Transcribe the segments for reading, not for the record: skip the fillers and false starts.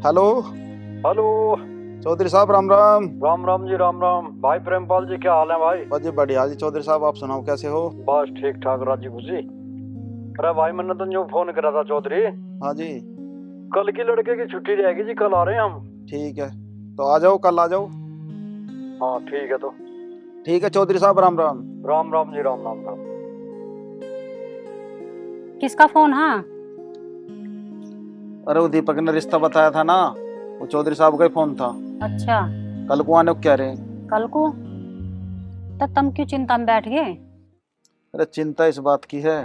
Hello. Hello. Chaudhary साहब राम राम। राम राम जी, राम राम। भाई प्रेमपाल जी, क्या हाल है भाई? बस जी बढ़िया जी। चौधरी साहब आप सुनाओ, कैसे हो? बस ठीक ठाक राजी खुशी। अरे भाई, मैंने तो जो फोन करा था चौधरी, हाँ जी। कल की लड़के की छुट्टी रहेगी जी, कल आ रहे हैं हम। ठीक है, तो आ जाओ, कल आ जाओ। हाँ ठीक है। तो ठीक है चौधरी साहब, राम राम। राम राम जी, राम राम राम। किसका फोन? हाँ, अरे वो दीपक ने रिश्ता बताया था ना, वो चौधरी साहब का ही फोन था। अच्छा। कल को आने को कह रहे हैं। कल को? तो तुम क्यों चिंता में बैठ गए? अरे चिंता इस बात की है,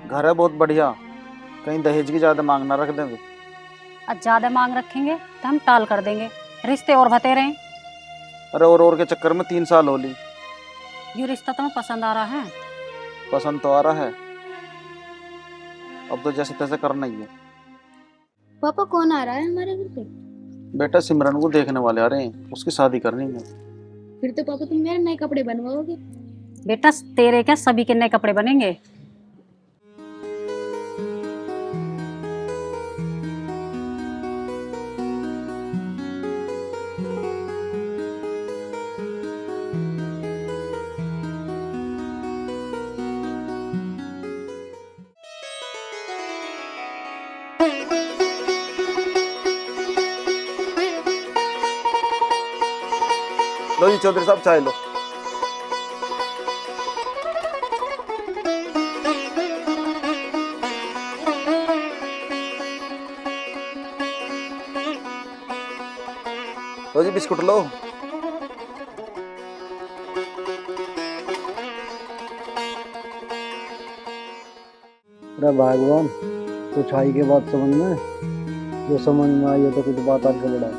घर है बहुत बढ़िया, कहीं दहेज की ज्यादा मांग ना रख देंगे। आज ज्यादा मांग रखेंगे तो हम टाल कर देंगे, रिश्ते और बतेरे हैं। अरे और के चक्कर में 3 साल हो ली। ये रिश्ता तुम्हें पसंद आ रहा है? पसंद तो आ रहा है, अब तो जैसे तैसे करना ही है। पापा कौन आ रहा है हमारे घर पे? बेटा सिमरन को देखने वाले आ रहे हैं, उसकी शादी करनी है। फिर तो पापा तुम मेरे नए कपड़े बनवाओगे। बेटा तेरे क्या सभी के नए कपड़े बनेंगे। लो जी चौधरी साहब, चाय लो। लो जी बिस्कुट लो। अरे भगवान, कुछ आई के बात समझ में, जो समझ में आई है तो कुछ बात आगे बढ़ा।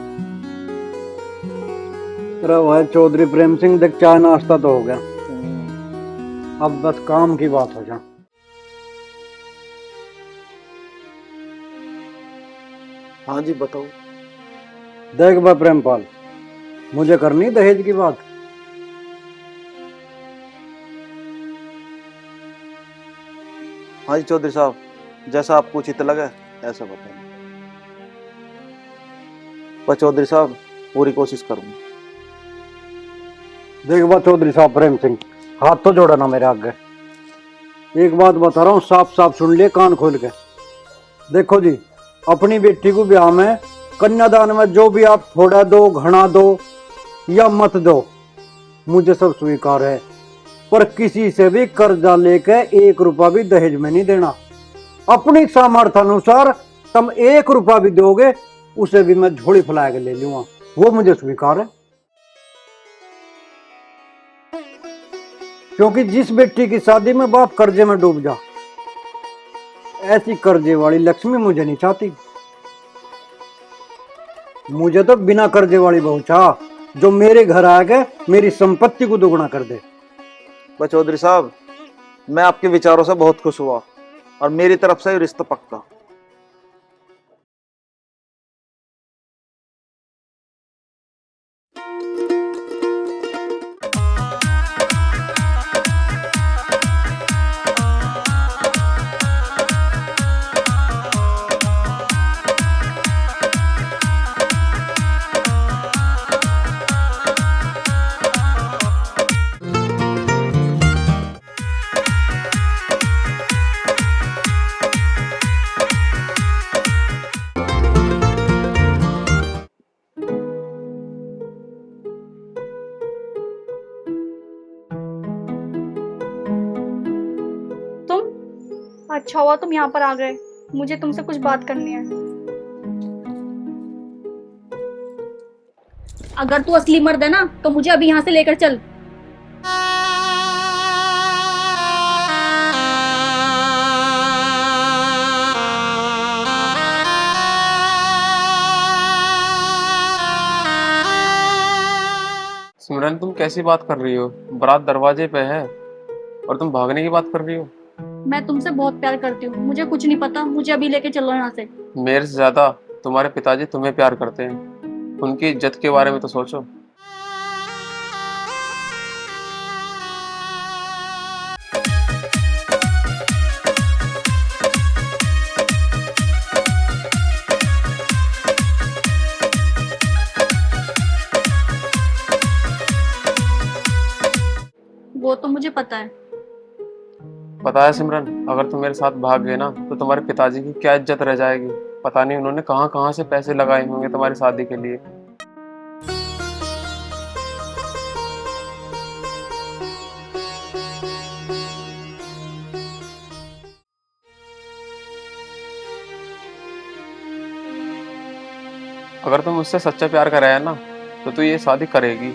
अरे भाई चौधरी प्रेम सिंह, देख चाय नाश्ता तो हो गया, अब बस काम की बात हो जा। हाँ जी बताओ। देख भाई प्रेमपाल, मुझे करनी दहेज की बात। हाँ जी चौधरी साहब, जैसा आपको उचित लगे ऐसा बताएं। पर चौधरी साहब पूरी कोशिश करूंगा। देख बा चौधरी साहब प्रेम सिंह, हाथ तो जोड़ा ना मेरे आगे। एक बात बता रहा हूँ, साफ साफ सुन लिए कान खोल के। देखो जी, अपनी बेटी को ब्याह में कन्यादान में जो भी आप थोड़ा दो, घना दो या मत दो, मुझे सब स्वीकार है। पर किसी से भी कर्जा लेके 1 रुपया भी दहेज में नहीं देना। अपनी सामर्थ्य अनुसार तुम 1 रुपया भी दोगे, उसे भी मैं झोली फैला के ले लूंगा, वो मुझे स्वीकार है। क्योंकि जिस बेटी की शादी में बाप कर्जे में डूब जा, ऐसी कर्जे वाली लक्ष्मी मुझे नहीं चाहती। मुझे तो बिना कर्जे वाली बहू चाह, जो मेरे घर आके मेरी संपत्ति को दोगुना कर दे। पर चौधरी साहब, मैं आपके विचारों से बहुत खुश हुआ और मेरी तरफ से रिश्ता पक्का। अच्छा हुआ तुम यहाँ पर आ गए, मुझे तुमसे कुछ बात करनी है। अगर तू असली मर्द है ना तो मुझे अभी यहाँ से लेकर चल। सिमरन, तुम कैसी बात कर रही हो? बारात दरवाजे पे है और तुम भागने की बात कर रही हो। मैं तुमसे बहुत प्यार करती हूँ, मुझे कुछ नहीं पता, मुझे अभी लेके चलो यहाँ से। मेरे से ज्यादा तुम्हारे पिताजी तुम्हें प्यार करते हैं, उनकी इज्जत के बारे में तो सोचो। जाता है। पता है सिमरन, अगर तुम मेरे साथ भाग गए ना तो तुम्हारे पिताजी की क्या इज्जत रह जाएगी। पता नहीं उन्होंने कहाँ कहाँ से पैसे लगाए होंगे तुम्हारी शादी के लिए। अगर तुम मुझसे सच्चा प्यार कराया ना तो तू ये शादी करेगी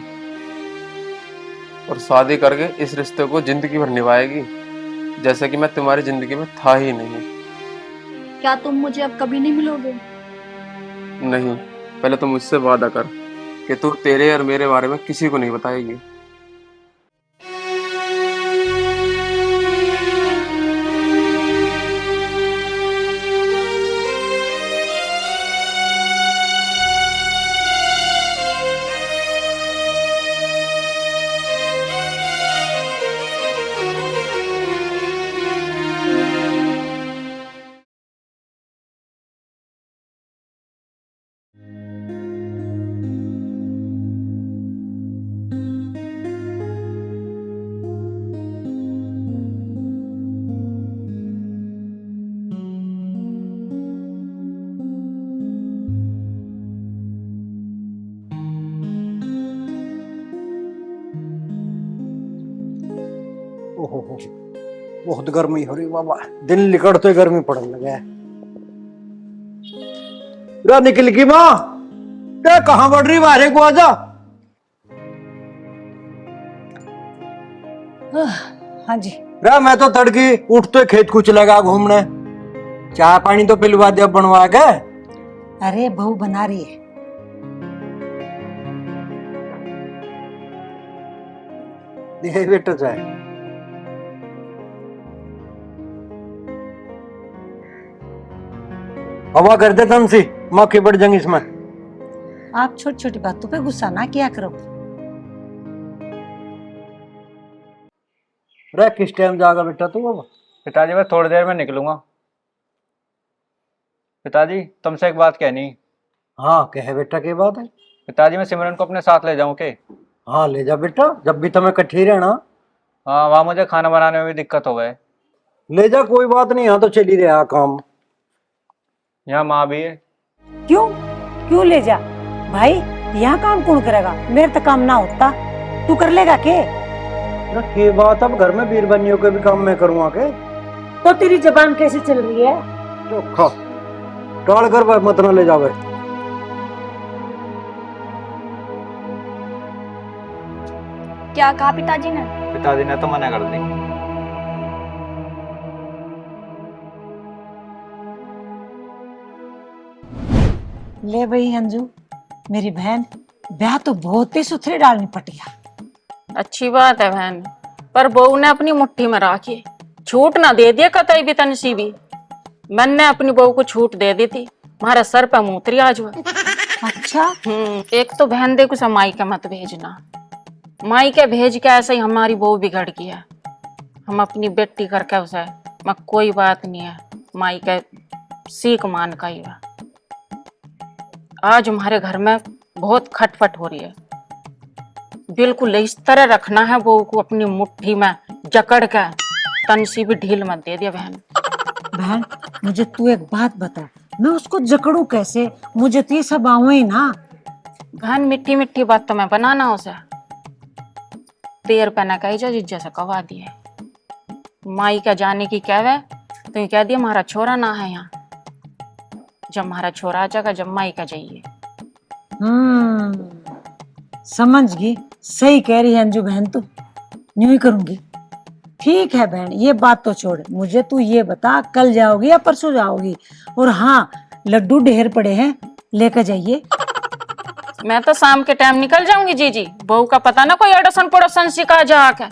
और शादी करके इस रिश्ते को जिंदगी भर निभाएगी, जैसे कि मैं तुम्हारी जिंदगी में था ही नहीं। क्या तुम मुझे अब कभी नहीं मिलोगे? नहीं, पहले तुम मुझसे वादा कर कि तू तेरे और मेरे बारे में किसी को नहीं बताएगी। ओहो, बहुत गर्मी हो रही बाबा, दिन निकलते गर्मी पड़ने लगा है। निकल की माँ, कहाँ बढ़ रही बाहर को आजा। हाँ जी। मैं तो तड़की उठते खेत कुछ लगा घूमने, चाय पानी तो पिलवा दिया बनवा के। अरे बहू बना रही है। ये बेटा चाय हवा कर दे तन सी, मक्खी बढ़ जाएंगी इसमें। आप छोटी छोटी बातों पे गुस्सा ना किया करो। रे किस टाइम जाएगा बेटा तू बाबा? पिताजी मैं थोड़ी देर में निकलूंगा। पिताजी तुमसे एक बात कहनी। हाँ कहे बेटा, की बात है? पिताजी मैं सिमरन को अपने साथ ले जाऊं के? हाँ ले जा बेटा, जब भी तुम्हें इकट्ठी रहना। हाँ वहाँ मुझे खाना बनाने में भी दिक्कत हो गए। ले जा, कोई बात नहीं, यहाँ तो चल ही रहा काम। यहाँ माँ भी है। क्यों क्यों ले जा भाई, यहाँ काम कौन करेगा? मेरे तो काम ना होता, तू कर लेगा के? की बात, अब घर में बीरबनियों के भी काम मैं करूँगा के? तो तेरी जबान कैसे चल रही है? चोखा टाल कर भाई, मत ना ले जावे। क्या कहा पिताजी ने? पिताजी ने तो मना कर दी। ले भाई अंजू, मेरी बहन, ब्याह तो बहुत ही सुथरे डालनी पटिया। अच्छी बात है बहन, पर बहू ने अपनी मुट्ठी में राखी, छूट ना दे दिया कतई भी तनसीबी। मैंने अपनी बहू को छूट दे दी थी, हमारे सर पे मूत्री आज हुआ। अच्छा। एक तो बहन देखो सब मायके मत भेजना, मायके भेज के ऐसे ही हमारी बहू बिगड़ गई है। हम अपनी बेटी करके उसे मैं कोई बात नहीं है, मायके सीख मान का ही है। आज हमारे घर में बहुत खटपट हो रही है, बिल्कुल इस तरह रखना है बहू को अपनी मुट्ठी में जकड़ के, तनसी भी ढील मत दे दिया बहन। बहन मुझे तू एक बात बता, मैं उसको जकड़ू कैसे? मुझे तो ये सब आऊ ही ना। बहन मिट्टी मिट्टी बात तो मैं बनाना उसे, तेर पहना कही जा जिज्जा से कवा दिए। माई का जाने की कहवे तो कह दिया हमारा छोरा ना है यहाँ, जब हमारा छोरा आ जाएगा जब माई का जाइए। समझ गई, सही कह रही है अंजू बहन, तू यूं ही करूंगी। ठीक है बहन, ये बात तो छोड़, मुझे तू ये बता कल जाओगी या परसों जाओगी? और हाँ, लड्डू ढेर पड़े हैं, लेकर जाइए। मैं तो शाम के टाइम निकल जाऊंगी जीजी, बहू का पता ना कोई अड़सन पड़ोसन सिखा जा के,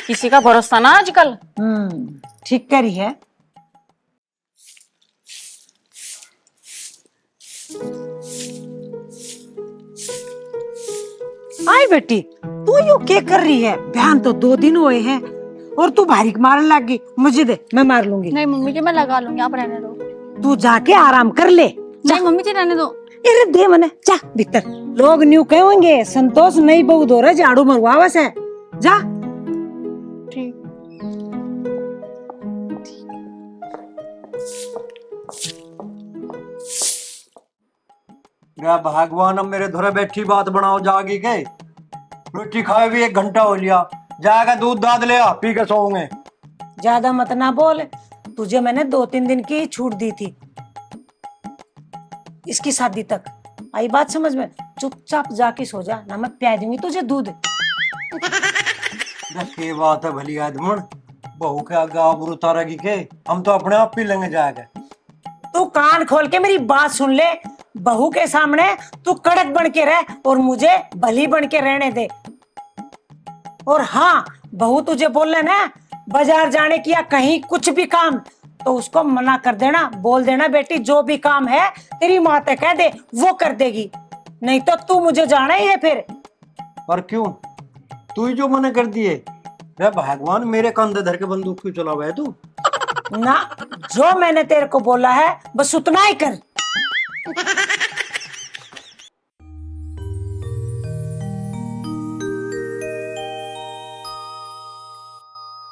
किसी का भरोसा ना आजकल। ठीक करी है। आई बेटी, तू यू क्या कर रही है? बयान तो 2 दिन हुए हैं और तू भारी मारने लग गई। मुझे दे, मैं मार लूंगी। नहीं मम्मी जी मैं लगा लूंगी, आप रहने दो। तू जाके आराम कर ले। नहीं मम्मी जी रहने दो। अरे दे मने, जा भीतर। लोग न्यू कहेंगे संतोष नहीं बहू दो रहे झाड़ू मरवावस है। जा रे भगवान, अब मेरे धोरे बैठी बात बनाओ जागी के। रोटी खाए भी 1 घंटा हो लिया, जाएगा दूध दाद ले आ, पी के सोऊंगे। ज्यादा मत ना बोल, तुझे मैंने 2-3 दिन की छूट दी थी इसकी शादी तक। आई बात समझ में? चुपचाप जाके सो जा, ना मैं पिया दूंगी तुझे दूध। ये बात है भली आदमन, बहू के आगे आबरू उतारेगी के? हम तो अपने आप पी लेंगे जाके। तू कान खोल के मेरी बात सुन ले। बहू के सामने तू कड़क बन के रह और मुझे भली बन के रहने दे। और हाँ, बहू तुझे बोल ले ना बाजार जाने की या कहीं कुछ भी काम, तो उसको मना कर देना, बोल देना बेटी जो भी काम है तेरी माँ ते कह दे, वो कर देगी। नहीं तो तू मुझे जाना ही है फिर। पर क्यों? तू ही जो मना कर दिए। रे भगवान, मेरे कंधे धर के बंदूक क्यों चलावा है तू? ना, जो मैंने तेरे को बोला है बस उतना ही कर।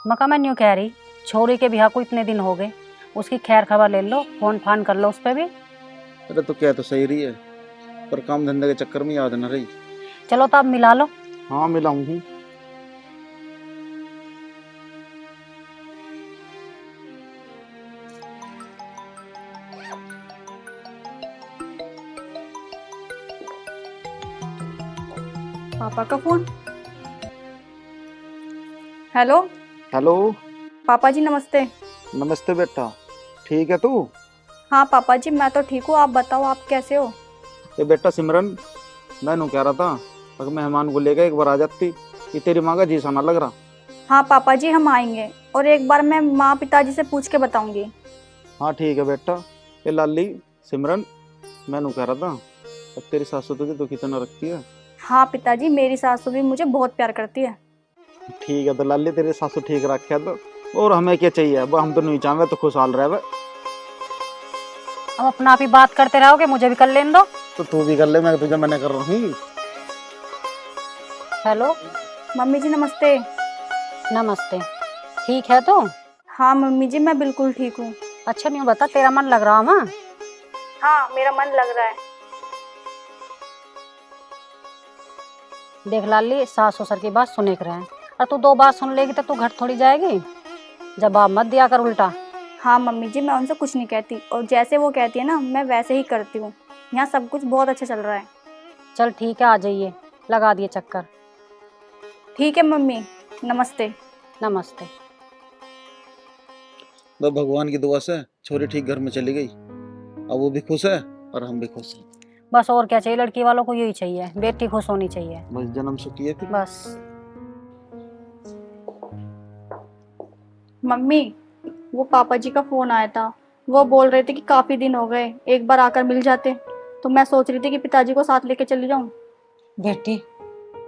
मका मैं न्यू कह रही, छोरी के ब्याह को इतने दिन हो गए, उसकी खैर खबर ले लो, फोन फान कर लो उस पे भी। अरे तो क्या, तो सही रही है, पर काम धंधे के चक्कर में याद न रही। चलो तो आप मिला लो। हाँ मिलाऊंगी। पापा का फोन। हेलो। हेलो। पापा जी नमस्ते। नमस्ते बेटा, ठीक है तू? हाँ पापा जी मैं तो ठीक हूँ, आप बताओ आप कैसे हो? ये बेटा सिमरन, मैं कह रहा था अगर मेहमान को लेकर एक बार आ जाती, ये तेरी माँ का जी सा ना लग रहा। हाँ पापा जी हम आएंगे, और एक बार मैं माँ पिताजी से पूछ के बताऊंगी। हाँ ठीक है बेटा। ये लाली सिमरन, मैं कह रहा था अब तेरी सासू तुझे तो कितना रखती है? हाँ पिताजी, मेरी सासू भी मुझे बहुत प्यार करती है। ठीक है तो लाली, तेरे सासू ठीक रखे तो और हमें क्या चाहिए? अब हम तो नहीं चाहते तो खुशहाल रहे। अब अपना आप ही बात करते रहोगे, मुझे भी कर लेने दो। तो तू भी कर ले, मैं तुझे मना कर रहा हूँ। हेलो। मम्मी जी नमस्ते। नमस्ते। ठीक है तो? हाँ मम्मी जी मैं बिल्कुल ठीक हूँ। अच्छा नहीं बता, तेरा मन लग रहा माँ? हाँ मेरा मन लग रहा है। देख लाली, सास ससुर की बात सुने कर रहे हैं, और तू 2 बात सुन लेगी तो तू घर थोड़ी जाएगी। जवाब मत दिया कर उल्टा। हाँ मम्मी जी मैं उनसे कुछ नहीं कहती, और जैसे वो कहती है ना मैं वैसे ही करती हूँ। यहाँ सब कुछ बहुत अच्छा चल रहा है। चल ठीक है, आ जाइए, लगा दिए चक्कर। ठीक है मम्मी, नमस्ते। नमस्ते। तो भगवान की दुआ से छोरी ठीक घर में चली गई, अब वो भी खुश है और हम भी खुश हैं। बस और क्या चाहिए, लड़की वालों को यही चाहिए, बेटी खुश होनी चाहिए, बस जन्म सुखी है फिर। बस। मम्मी वो पापा जी का फोन आया था, वो बोल रहे थे कि काफी दिन हो गए, एक बार आकर मिल जाते। तो मैं सोच रही थी कि पिताजी को साथ लेके चली जाऊं। बेटी,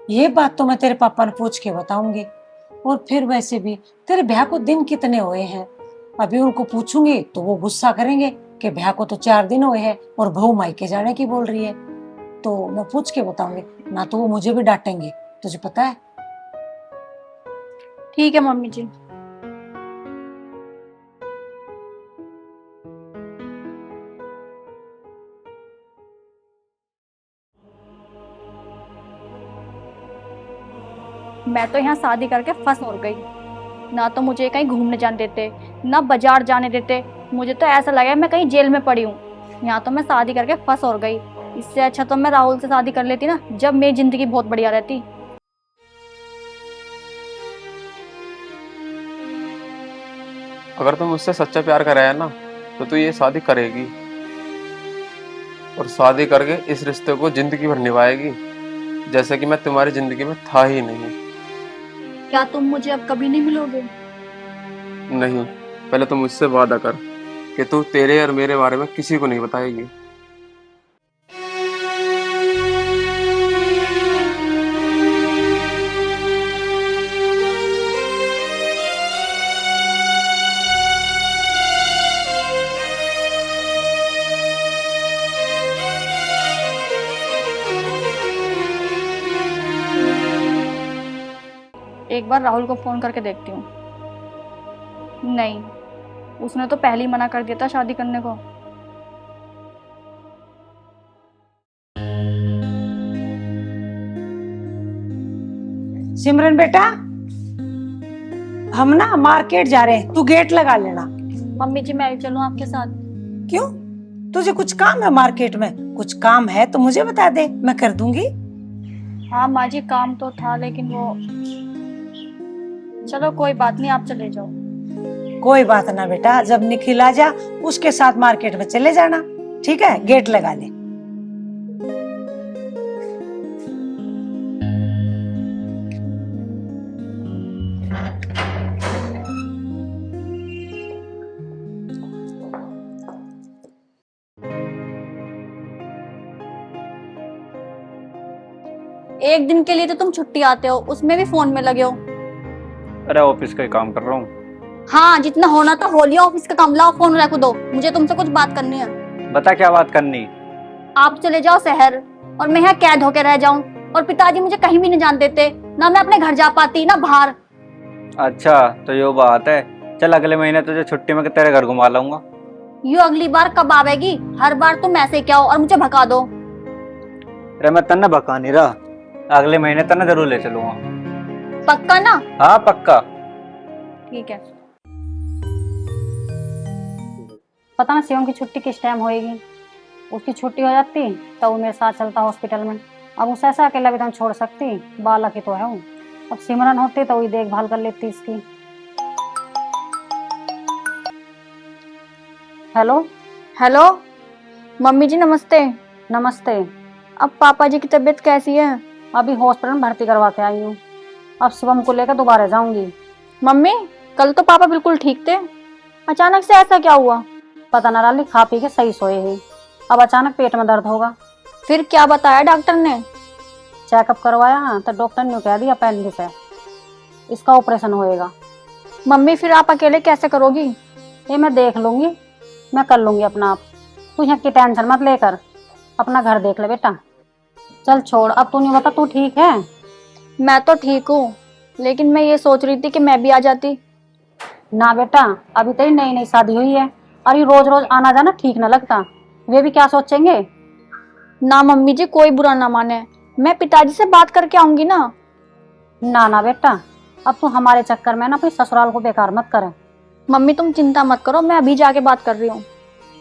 ये बात तो मैं तेरे पापा ने पूछ के बताऊंगी। और फिर वैसे भी तेरे ब्याह को दिन कितने हुए हैं? अभी उनको पूछूंगी तो वो गुस्सा करेंगे कि ब्याह को तो 4 दिन हुए हैं और बहू मायके जाने की बोल रही है। तो मैं पूछ के बताऊंगी, ना तो वो मुझे भी डांटेंगे, तुझे पता है। ठीक है मम्मी जी। मैं तो यहाँ शादी करके फंस और गई। ना तो मुझे कहीं घूमने जाने देते, ना बाजार जाने देते। मुझे तो ऐसा लगा मैं कहीं जेल में पड़ी हूँ। यहाँ तो मैं शादी करके फंस और गई। इससे अच्छा तो मैं राहुल से शादी कर लेती ना, जब मेरी जिंदगी बहुत बढ़िया रहती। अगर तुम मुझसे सच्चा प्यार कराया ना, तो तू ये शादी करेगी, और शादी करके इस रिश्ते को जिंदगी भर निभाएगी, जैसे कि मैं तुम्हारी जिंदगी में था ही नहीं। क्या तुम मुझे अब कभी नहीं मिलोगे? नहीं, पहले तुम मुझसे वादा कर कि तू तेरे और मेरे बारे में किसी को नहीं बताएगी। एक बार राहुल को फोन करके देखती हूँ। नहीं, उसने तो पहले ही मना कर दिया था शादी करने को। सिमरन बेटा, हम ना मार्केट जा रहे हैं, तू गेट लगा लेना। मम्मी जी मैं भी चलूं आपके साथ? क्यों, तुझे कुछ काम है मार्केट में? कुछ काम है तो मुझे बता दे, मैं कर दूंगी। हाँ माँ जी काम तो था लेकिन वो, चलो कोई बात नहीं, आप चले जाओ। कोई बात ना बेटा, जब निखिल आ जा उसके साथ मार्केट में चले जाना, ठीक है? गेट लगा ले। एक दिन के लिए तो तुम छुट्टी आते हो, उसमें भी फोन में लगे हो। अरे ऑफिस का ही काम कर रहा हूँ। हाँ जितना होना था हो लिया, ऑफिस का काम, लाओ फोन रख दो, मुझे तुमसे कुछ बात करनी है। बता क्या बात करनी? आप चले जाओ शहर और मैं यहाँ कैद होके रह जाऊं, और पिताजी मुझे कहीं भी नहीं जान देते, ना मैं अपने घर जा पाती ना बाहर। अच्छा तो ये बात है, चल अगले महीने तुझे छुट्टी में तेरे घर घुमा लाऊंगा। यू अगली बार कब आवेगी? हर बार तुम ऐसे क्या हो और मुझे भगा दो। अरे मैं तन्ने भगा नहीं रहा, अगले महीने तन्ने जरूर ले चलूंगा। पक्का ना? हाँ पक्का। ठीक है। पता ना शिवम की छुट्टी किस टाइम होएगी। उसकी छुट्टी हो जाती तो वो मेरे साथ चलता हॉस्पिटल में। अब उसे ऐसा अकेला भी तो छोड़ सकती, बालक ही तो है वो। अब सिमरन होती तो वही देखभाल कर लेती इसकी। हेलो। हेलो मम्मी जी नमस्ते। नमस्ते। अब पापा जी की तबीयत कैसी है? अभी हॉस्पिटल में भर्ती करवा के आई हूँ, अब शिवम को लेकर दोबारा जाऊंगी। मम्मी कल तो पापा बिल्कुल ठीक थे, अचानक से ऐसा क्या हुआ? पता ना राली, खा पी के सही सोए ही, अब अचानक पेट में दर्द होगा। फिर क्या बताया डॉक्टर ने? चेकअप करवाया तो डॉक्टर ने कह दिया अपेंडिक्स है, इसका ऑपरेशन होएगा। मम्मी फिर आप अकेले कैसे करोगी? ये मैं देख लूंगी, मैं कर लूंगी अपना आप। तू यहाँ की टेंशन मत लेकर, अपना घर देख ले बेटा। चल छोड़, अब तू नहीं बता, तू ठीक है? मैं तो ठीक हूँ, लेकिन मैं ये सोच रही थी कि मैं भी आ जाती। ना बेटा, अभी तेरी नई नई शादी हुई है और ये रोज रोज आना जाना ठीक ना लगता। वे भी क्या सोचेंगे? ना मम्मी जी कोई बुरा ना माने, मैं पिताजी से बात करके आऊंगी ना। ना ना बेटा, अब तू हमारे चक्कर में ना अपनी ससुराल को बेकार मत करे। मम्मी तुम चिंता मत करो, मैं अभी जाके बात कर रही हूँ।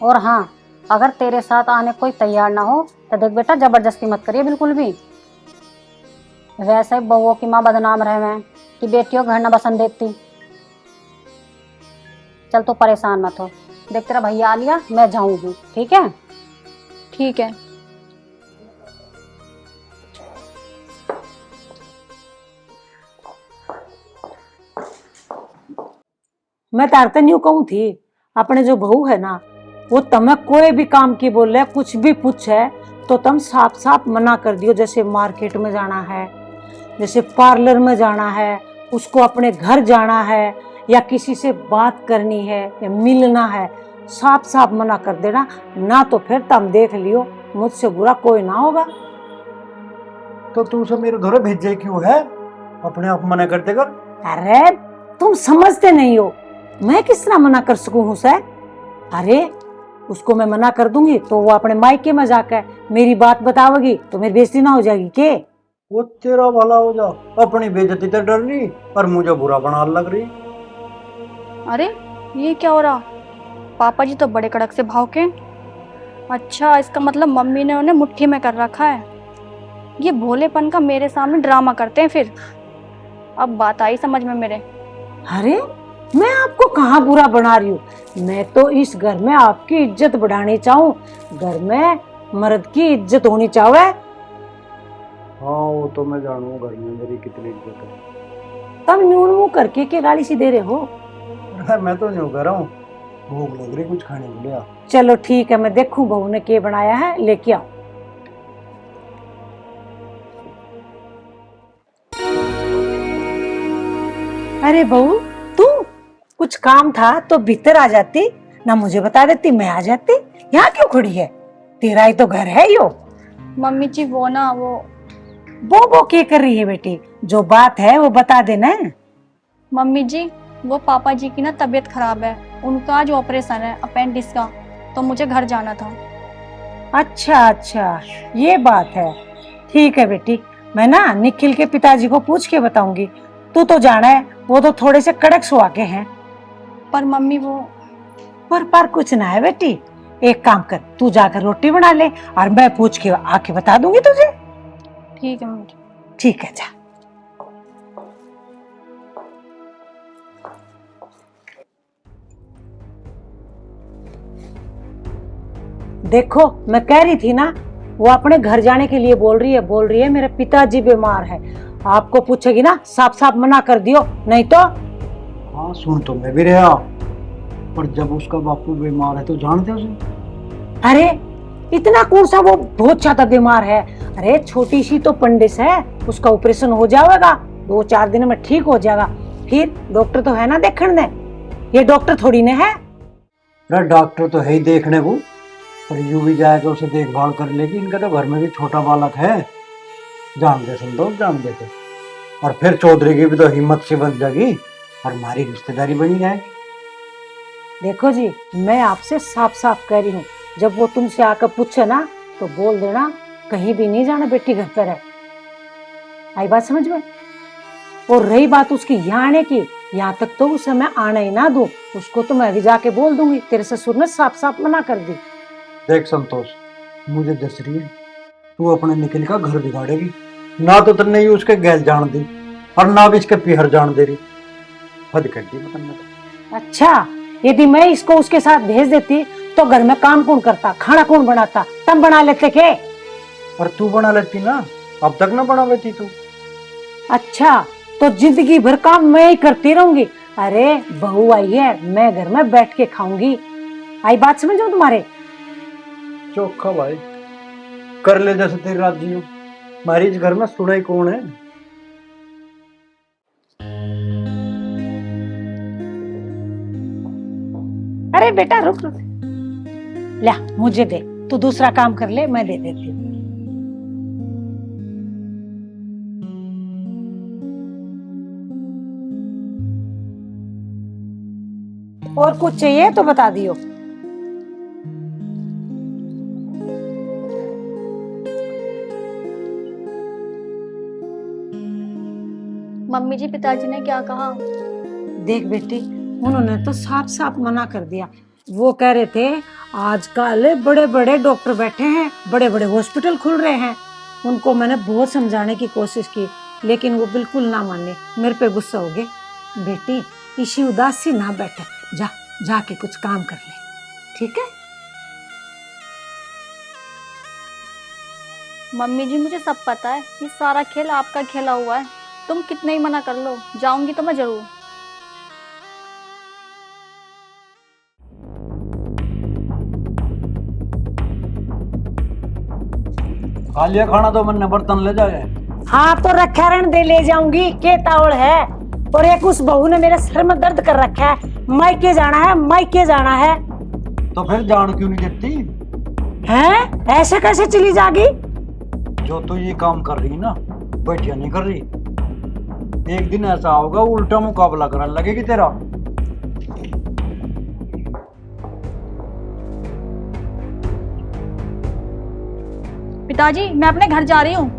और हाँ, अगर तेरे साथ आने कोई तैयार ना हो तो देख बेटा, जबरदस्ती मत करिए बिल्कुल भी। वैसे बहुओं की माँ बदनाम रहे कि बेटियों घर न बसन देती। चल तो परेशान मत हो, देख तेरा भैया आ लिया, मैं जाऊंगी, ठीक है? ठीक है। मैं तारते न्यू कहूँ थी, अपने जो बहू है ना, वो तमें कोई भी काम की बोले, कुछ भी पूछे तो तुम साफ साफ मना कर दियो। जैसे मार्केट में जाना है, जैसे पार्लर में जाना है, उसको अपने घर जाना है, या किसी से बात करनी है या मिलना है, साफ साफ मना कर देना, ना तो फिर तुम देख लियो मुझसे बुरा कोई ना होगा। तो तू उसे मेरे घर भेजे क्यों है? अपने आप मना कर देगा। अरे तुम समझते नहीं हो, मैं किस तरह मना कर सकूं उसे? अरे उसको मैं मना कर दूंगी तो वो अपने मायके में जाकर मेरी बात बतावेगी तो मेरी बेइज्जती ना हो जाएगी के? वो तेरा भला हो जा, अपनी बेइज्जती तो डर रही और मुझे बुरा बना लग रही। अरे ये क्या हो रहा? पापा जी तो बड़े कड़क से भाव के। अच्छा इसका मतलब मम्मी ने उन्हें मुट्ठी में कर रखा है। ये भोलेपन का मेरे सामने ड्रामा करते हैं फिर। अब बात आई समझ में मेरे। अरे मैं आपको कहाँ बुरा बना रही हूँ? मैं तो इस घर में आपकी इज्जत बढ़ानी चाहूँ, घर में मर्द की इज्जत होनी चाहे। हाँ वो तो मैं जानू घर में मेरी कितनी इज्जत है। तब न्यून मुँह करके के गाली सी दे रहे हो? मैं तो न्यू कर रहा हूँ, भूख लग रही, कुछ खाने को ले आ। चलो ठीक है, मैं देखूं बहू ने क्या बनाया है, लेके आओ। अरे बहू तू, कुछ काम था तो भीतर आ जाती ना, मुझे बता देती, मैं आ जाती। यहाँ क्यों खड़ी है? तेरा ही तो घर है यो। मम्मी जी वो ना वो क्या कर रही है बेटी? जो बात है वो बता देना। मम्मी जी वो पापा जी की ना तबीयत खराब है, उनका आज ऑपरेशन है अपेंडिक्स का, तो मुझे घर जाना था। अच्छा अच्छा ये बात है, ठीक है बेटी, मैं ना निखिल के पिताजी को पूछ के बताऊंगी। तू तो जाना है, वो तो थोड़े से कड़क सुहा के हैं। पर मम्मी वो पर कुछ ना है बेटी। एक काम कर, तू जाकर रोटी बना ले और मैं पूछ के आके बता दूंगी तुझे। ठीक है मम्मी। ठीक है, जा। देखो, मैं कह रही थी ना, वो अपने घर जाने के लिए बोल रही है मेरे पिताजी बीमार है। आपको पूछेगी ना, साफ साफ मना कर दियो, नहीं तो। हाँ, सुन तो मैं भी रहा, पर जब उसका बापू बीमार है तो जानते हो उसे? अरे इतना कौन सा वो बहुत ज्यादा बीमार है? अरे छोटी सी तो पंडिस है, उसका ऑपरेशन हो जाएगा, 2-4 दिन में ठीक हो जाएगा। फिर डॉक्टर तो है ना देखने दे, ये डॉक्टर थोड़ी ने है। अरे डॉक्टर तो है ही देखने को, पर यूं भी जाएगा उसे देखभाल कर लेगी। इनका तो घर में भी छोटा बालक है, जान दे संतोष, जान दे। और फिर चौधरी की भी तो हिम्मत से बन जाएगी और हमारी रिश्तेदारी बनी जाएगी। देखो जी, मैं आपसे साफ साफ कह रही हूँ, जब वो तुमसे आकर पूछे ना तो बोल देना कहीं भी नहीं जाना, बेटी घर पर है। आई बात समझ में? और रही बात उसकी यहाँ आने की, यहाँ तक तो उसे मैं आने ही ना दूं, उसको तो मैं अभी जाके बोल दूंगी। तेरे ससुर ने साफ साफ मना कर दी। देख संतोष, मुझे दस रही है, तू अपने निखिल का घर बिगाड़ेगी। ना तो तुमने ही उसके गैल जान दी और ना भी इसके पीहर जान दे रही। हद कर दी पता नहीं। अच्छा, यदि मैं इसको उसके साथ भेज देती तो घर में काम कौन करता, खाना कौन बनाता? तब बना लेते के? और तू बना लेती ना, अब तक ना बना लेती तू। अच्छा, तो जिंदगी भर काम मैं ही करती रहूंगी। अरे बहू आई है, मैं घर में बैठ के खाऊंगी। आई बात समझो तुम्हारे? चोखा भाई, कर ले जैसे तेरी राजी हो। हमारी इस घर में सुनाई कौन है? अरे बेटा रुक रुक, ला मुझे दे, तू दूसरा काम कर ले, मैं दे देती हूँ। और कुछ चाहिए तो बता दियो। मम्मी जी, पिताजी ने क्या कहा? देख बेटी, उन्होंने तो साफ साफ मना कर दिया। वो कह रहे थे आजकल बड़े बड़े डॉक्टर बैठे हैं, बड़े बड़े हॉस्पिटल खुल रहे हैं। उनको मैंने बहुत समझाने की कोशिश की, लेकिन वो बिल्कुल ना माने, मेरे पे गुस्सा हो गए। बेटी इसी उदासी ना बैठे, जा जाके कुछ काम कर ले, ठीक है? मम्मी जी, मुझे सब पता है, ये सारा खेल आपका खेला हुआ है। तुम कितने ही मना कर लो, जाऊंगी तो मैं जरूर। खा लिया खाना तो मैंने, बर्तन ले जाए। हाँ तो रखा रहने दे, ले जाऊंगी, के तावड़ है। और एक उस बहू ने मेरे सर में दर्द कर रखा है, मायके जाना है, मायके जाना है। तो फिर जान क्यों नहीं देती? हैं? ऐसे कैसे चली जागी? जो तू ये काम कर रही ना, बैठिया नहीं कर रही। एक दिन ऐसा होगा उल्टा मुकाबला करने लगेगी तेरा। पिताजी, मैं अपने घर जा रही हूँ।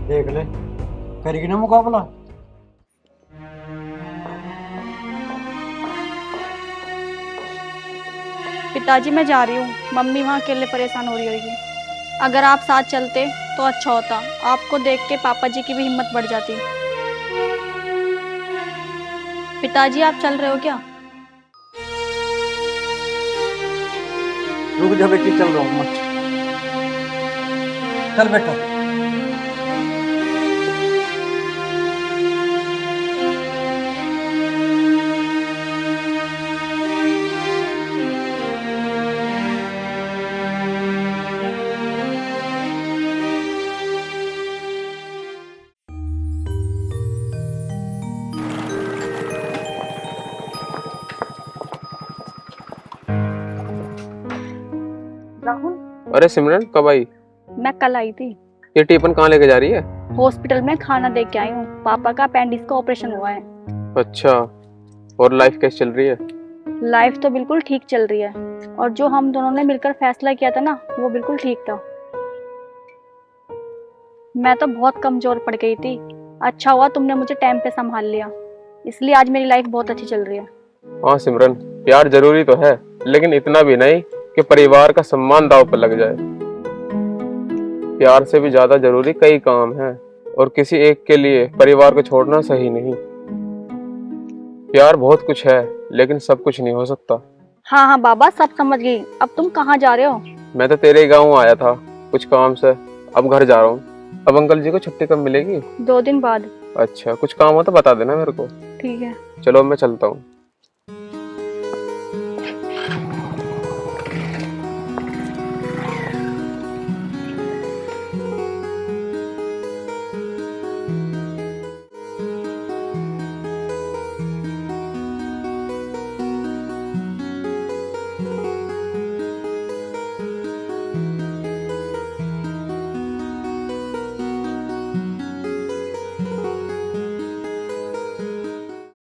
देख ले, करेगी ना मुकाबला। पिताजी, मैं जा रही हूँ, मम्मी वहाँ अकेले परेशान हो रही होगी। अगर आप साथ चलते तो अच्छा होता, आपको देख के पापा जी की भी हिम्मत बढ़ जाती। पिताजी, आप चल रहे हो क्या? रुक जा बेटी, चल रहा हूँ मैं। चल बेटा। राहुल, अरे सिमरन, कब आई? मैं कल आई थी। ये टिफिन कहाँ लेके जा रही है? हॉस्पिटल में खाना दे के आई हूँ, पापा का अपेंडिक्स का ऑपरेशन हुआ है। अच्छा, और लाइफ कैसे चल रही है? लाइफ तो बिल्कुल ठीक चल रही है और जो हम दोनों ने मिलकर फैसला किया था ना वो बिल्कुल ठीक था। मैं तो बहुत कमजोर पड़ गई थी, अच्छा हुआ तुमने मुझे टाइम पे संभाल लिया, इसलिए आज मेरी लाइफ बहुत अच्छी चल रही है। हाँ सिमरन, प्यार जरूरी तो है, लेकिन इतना भी नहीं कि परिवार का सम्मान दांव पर लग जाए। प्यार से भी ज्यादा जरूरी कई काम हैं और किसी एक के लिए परिवार को छोड़ना सही नहीं। प्यार बहुत कुछ है लेकिन सब कुछ नहीं हो सकता। हाँ हाँ बाबा, सब समझ गई। अब तुम कहाँ जा रहे हो? मैं तो तेरे गांव आया था कुछ काम से, अब घर जा रहा हूँ। अब अंकल जी को छुट्टी कब मिलेगी? 2 दिन बाद। अच्छा, कुछ काम हो तो बता देना मेरे को। ठीक है। चलो मैं चलता हूँ।